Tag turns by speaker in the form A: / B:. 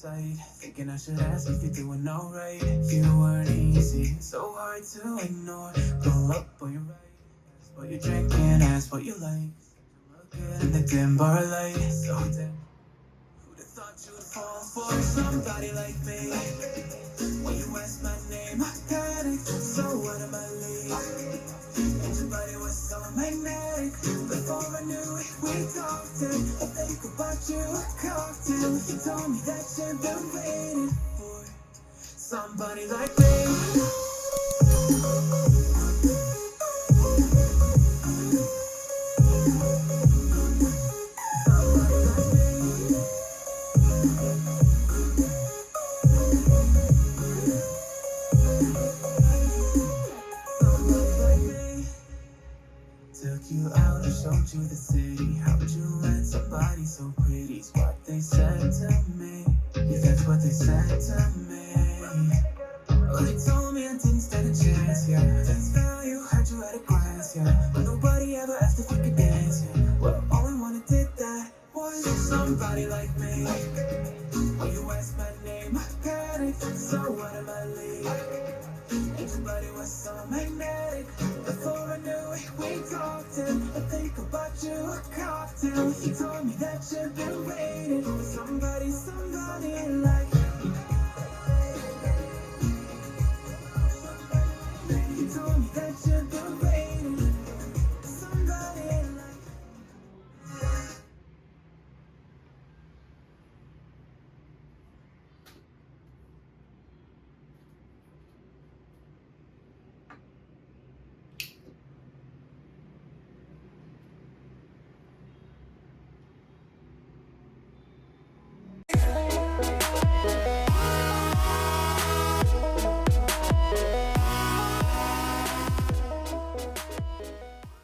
A: sight, thinking I should ask if you're doing alright. You weren't easy, so hard to ignore. Pull up on your right, ask what you're drinking, ask what you like. Look good in the dim bar light, so dim. Who'd have thought you'd fall for somebody like me? When you ask my name, I panicked, so what am I leave? And your body was so magnetic. Before I knew it, we talked and I think about you a cocktail. You told me that you've been waiting for somebody like me. Took you out and showed you the city. How would you let somebody so pretty's what they said to me? Yeah, that's what they said to me. Well, they told me I didn't stand a chance, yeah. That's value, had you at a glance, yeah. But nobody ever asked if you could dance, yeah. Well, only one who did that was somebody like me. When you asked my name, I panicked, so what am I leave? And your body was so magnetic. Before I knew it, we talked and I think about you a cocktail. You told me that you've been